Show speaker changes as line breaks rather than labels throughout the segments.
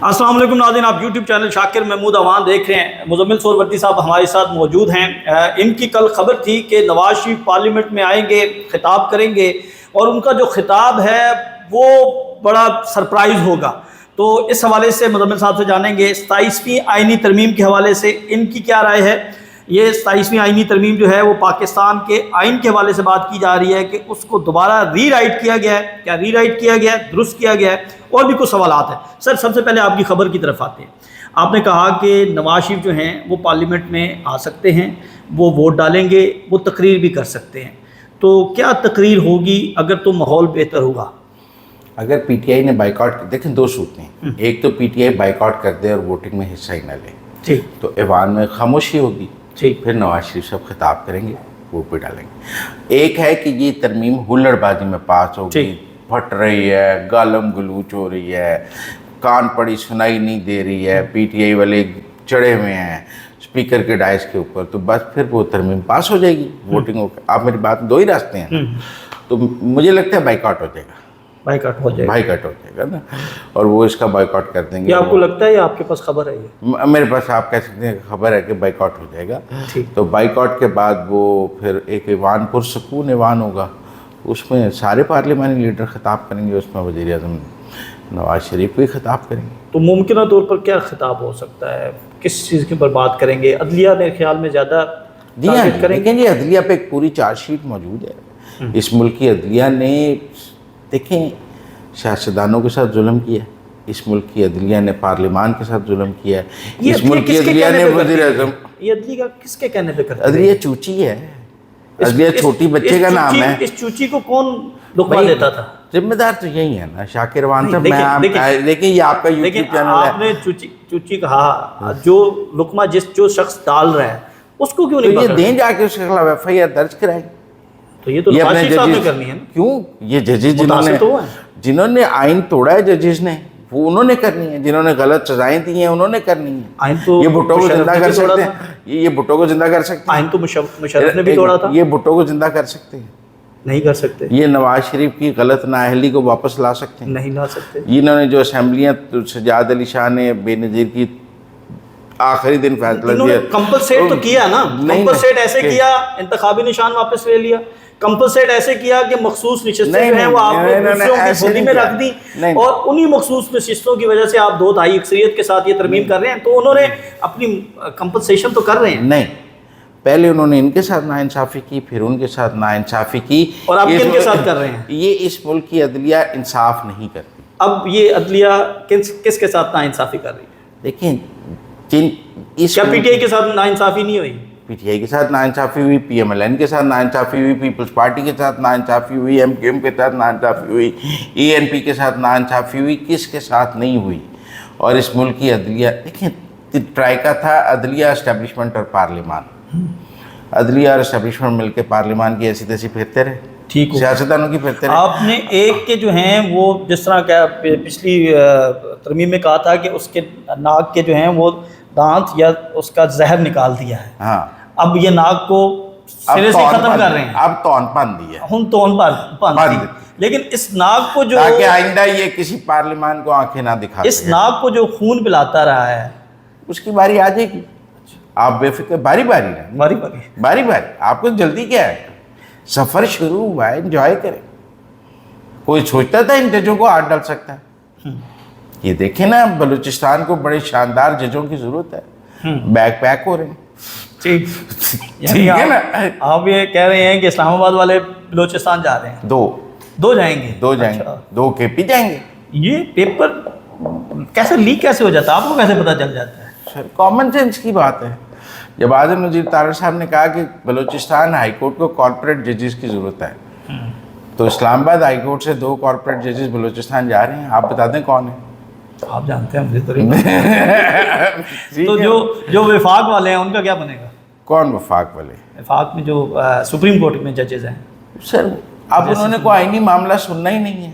السلام علیکم ناظرین، آپ یوٹیوب چینل شاکر محمود اوان دیکھ رہے ہیں۔ مزمل سہروردی صاحب ہمارے ساتھ موجود ہیں۔ ان کی کل خبر تھی کہ نواز شریف پارلیمنٹ میں آئیں گے، خطاب کریں گے، اور ان کا جو خطاب ہے وہ بڑا سرپرائز ہوگا۔ تو اس حوالے سے مزمل صاحب سے جانیں گے 27ویں آئینی ترمیم کے حوالے سے ان کی کیا رائے ہے۔ یہ 27ویں آئینی ترمیم جو ہے وہ پاکستان کے آئین کے حوالے سے بات کی جا رہی ہے کہ اس کو دوبارہ ری رائٹ کیا گیا ہے، کیا ری رائٹ کیا گیا ہے، درست کیا گیا ہے، اور بھی کچھ سوالات ہیں۔ سر، سب سے پہلے آپ کی خبر کی طرف آتے ہیں۔ آپ نے کہا کہ نواز شریف جو ہیں وہ پارلیمنٹ میں آ سکتے ہیں، وہ ووٹ ڈالیں گے، وہ تقریر بھی کر سکتے ہیں۔ تو کیا تقریر ہوگی اگر تو ماحول بہتر ہوگا؟
اگر پی ٹی آئی نے بائیکاٹ، دیکھیں دو صورتیں ہیں، ایک تو پی ٹی آئی بائیکاٹ کر دے اور ووٹنگ میں حصہ ہی نہ لے،
ٹھیک،
تو ایوان میں خاموشی ہوگی،
ٹھیک،
پھر نواز شریف صاحب خطاب کریں گے، ووٹ بھی ڈالیں گے۔ ایک ہے کہ یہ ترمیم ہلڑ بازی میں پاس ہوگی، پھٹ رہی ہے، گالم گلوچ ہو رہی ہے، کان پڑی سنائی نہیں دے رہی ہے، پی ٹی آئی والے چڑھے ہوئے ہیں اسپیکر کے ڈائس کے اوپر، تو بس پھر وہ ترمیم پاس ہو جائے گی ووٹنگ ہو کے۔ آپ میری بات، دو ہی راستے ہیں، تو مجھے لگتا ہے بائیکاٹ ہو جائے گا،
بائیکاٹ ہو جائے گا،
بائیکاٹ ہو جائے گا نا، اور وہ اس کا بائیکاٹ کر دیں گے۔
یہ آپ کو لگتا ہے یا آپ کے پاس خبر ہے یہ؟
میرے پاس آپ کہہ سکتے ہیں کہ خبر ہے کہ بائیکاٹ ہو جائے گا،
ٹھیک،
تو بائیکاٹ کے بعد وہ پھر ایک ایوان پرسکون ایوان ہوگا، اس میں سارے پارلیمانی لیڈر خطاب کریں گے، اس میں وزیر اعظم نواز شریف بھی خطاب کریں گے۔
تو ممکنہ طور پر کیا خطاب ہو سکتا ہے؟ کس چیز کے اوپر بات کریں گے؟ عدلیہ میرے خیال میں زیادہ
جی ہاں،
ٹارگٹ کریں گے۔
لیکن یہ عدلیہ پہ ایک پوری چارج شیٹ موجود ہے۔ اس ملک کی عدلیہ نے، دیکھیں، سیاستدانوں کے ساتھ ظلم کیا ہے، اس ملک کی عدلیہ نے پارلیمان کے ساتھ ظلم کیا ہے، اس ملک کی عدلیہ نے وزیر اعظم،
یہ عدلیہ کس کے کہنے پہ کرتے ہیں؟
عدلیہ چوچی ہے، عدلیہ چھوٹی بچے کا نام ہے۔
اس چوچی کو کون لقمہ دیتا تھا؟
ذمہ دار تو یہی ہے نا شاکر وان صاحب۔ دیکھیں یہ آپ کا یوٹیوب چینل ہے،
آپ نے چوچی کہا، جو لقمہ جو شخص ڈال رہا ہے اس کو کیوں نہیں
تو
پکڑ
یہ دیں جا کے اس کے خلاف ایف آئی آر درج کرائیں۔
تو یہ تو نواز شریف صاحب نے کرنی ہے نا۔
کیوں؟ یہ ججز جنہوں نے آئین توڑا ہے، ججز نے، وہ انہوں نے کرنی ہے، جنہوں نے غلط سزائیں دی ہیں انہوں نے کرنی ہے۔
آئین تو
یہ بھٹو کو زندہ کر سکتے ہیں، یہ بھٹو کو زندہ کر سکتے ہیں،
آئین تو مشرف نے بھی توڑا تھا،
یہ بھٹو کو زندہ کر سکتے ہیں،
نہیں کر سکتے۔
یہ نواز شریف کی غلط نااہلی کو واپس لا سکتے ہیں،
نہیں لا سکتے۔
انہوں نے جو اسمبلیاں سجاد علی شاہ نے بے نظیر کی آخری دن فیصلہ دیا،
کمپلسیٹ تو کیا نا، کمپلسیٹ ایسے کیا، انتخابی نشان واپس لے لیا، کمپلسیٹ ایسے کیا کہ مخصوص نشستیں جو ہیں وہ آپ نے دوسروں کی جھولی میں رکھ دی، اور انہی مخصوص نشستوں کی وجہ سے آپ 2/3 اکثریت کے ساتھ یہ ترمیم کر رہے ہیں، تو انہوں نے اپنی کمپلسیشن تو کر رہے ہیں۔
نہیں، پہلے انہوں نے ان کے ساتھ ناانصافی کی، پھر ان کے ساتھ ناانصافی کی،
اور اب کن کے ساتھ کر رہے ہیں؟
یہ اس ملک کی عدلیہ انصاف نہیں کرتی۔
اب یہ عدلیہ کس کے ساتھ ناانصافی کر رہی ہے؟
دیکھیں،
کیا پی ٹی آئی کے ساتھ ناانصافی نہیں ہوئی؟
پی ٹی آئی کے ساتھ ناانصافی ہوئی، پی ایم ایل این کے ساتھ ناانصافی ہوئی، پیپلز پارٹی کے ساتھ ناانصافی ہوئی، ایم کیو ایم کے ساتھ ناانصافی ہوئی، ای این پی کے ساتھ ناانصافی ہوئی، کس کے ساتھ نہیں ہوئی؟ اور اس ملک کی عدلیہ، دیکھیں، ٹرائیکا تھا عدلیہ، اسٹیبلشمنٹ اور پارلیمان، عدلیہ اور اسٹیبلشمنٹ مل کے پارلیمان کی ایسی تیسی پھرتے رہے،
ٹھیک ہو،
سیاستدانوں کی پھرتے رہے۔
آپ نے ایک کے جو ہیں وہ جس طرح کا پچھلی ترمیم میں کہا تھا کہ اس کے ناک کے جو ہیں وہ دانت یا اس کا زہر نکال دیا ہے،
ہاں،
اب یہ ناک کو سرے سے ختم کر رہے ہیں،
اب تون پن دی ہے،
ہن تون پن، لیکن اس ناک کو جو،
تاکہ آئندہ یہ کسی پارلیمان کو آنکھیں نہ دکھا سکے،
اس ناک کو جو خون پلاتا رہا ہے
اس کی باری آ جائے گی، آپ بے فکر، باری باری رہیں، باری باری، آپ کو جلدی کیا ہے؟ سفر شروع ہوا ہے، انجوائے کریں۔ کوئی سوچتا تھا ان ججوں کو ہاتھ ڈال سکتا ہے؟ یہ دیکھیں نا، بلوچستان کو بڑے شاندار ججوں کی ضرورت ہے، بیک پیک ہو رہے ہیں،
ٹھیک
ٹھیک ہے نا۔
آپ یہ کہہ رہے ہیں کہ اسلام آباد والے بلوچستان جا رہے ہیں؟ دو جائیں گے،
دو کے پی جائیں گے۔
یہ پیپر کیسے لیک کیسے ہو جاتا ہے؟ آپ کو کیسے پتہ چل جاتا ہے؟
سر، کامن سینس کی بات ہے۔ جب اعظم نذیر طارق صاحب نے کہا کہ بلوچستان ہائی کورٹ کو کارپوریٹ ججز کی ضرورت ہے، تو اسلام آباد ہائی کورٹ سے 2 کارپوریٹ ججز بلوچستان جا رہے ہیں، آپ بتا دیں کون ہیں؟
آپ جانتے ہیں، مجھے تو نہیں۔ تو جو وفاق والے ہیں ان کا کیا بنے گا؟
کون وفاق والے؟
وفاق میں جو سپریم کورٹ میں ججز ہیں
سر، اب انہوں نے کوئی آئینی معاملہ سننا ہی نہیں ہے۔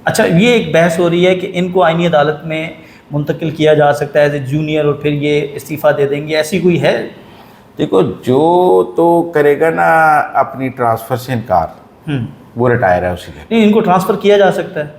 اچھا، یہ ایک بحث ہو رہی ہے کہ ان کو آئینی عدالت میں منتقل کیا جا سکتا ہے ایز اے جونیئر، اور پھر یہ استعفیٰ دے دیں گے، ایسی کوئی ہے؟
دیکھو، جو تو کرے گا نا اپنی ٹرانسفر سے انکار، وہ ریٹائر ہے اسی لیے۔
نہیں، ان کو ٹرانسفر کیا جا سکتا ہے،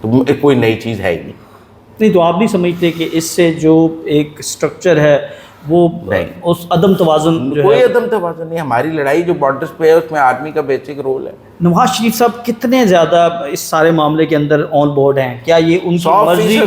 تو کوئی نئی چیز ہے ہی نہیں.
تو آپ نہیں سمجھتے کہ اس سے جو ایک سٹرکچر ہے وہ اس عدم توازن جو
کوئی
ہے
عدم توازن نہیں. ہماری لڑائی جو بارڈرز پہ ہے اس میں آرمی کا بیسک رول ہے.
نواز شریف صاحب کتنے زیادہ اس سارے معاملے کے اندر آن بورڈ ہیں؟ کیا یہ ان کی مرضی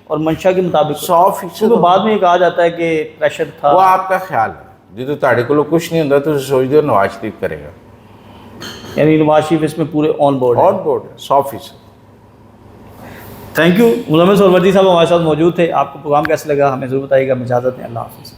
اور منشا کے مطابق؟
100%.
بعد میں یہ کہا جاتا ہے کہ پریشر تھا.
وہ آپ کا خیال ہے. جدو تاڑے کو کچھ نہیں ہوتا تو سوچ دو نواز شریف کرے گا.
یعنی نواز شریف اس میں پورے آن بورڈ ہیں.
آن بورڈ ہے 100%.
Thank you. مزمل سہروردی صاحب ہمارے ساتھ موجود تھے. آپ کو پروگرام کیسے لگا ہمیں ضرور بتائیے گا. اجازت دیں. اللہ حافظ.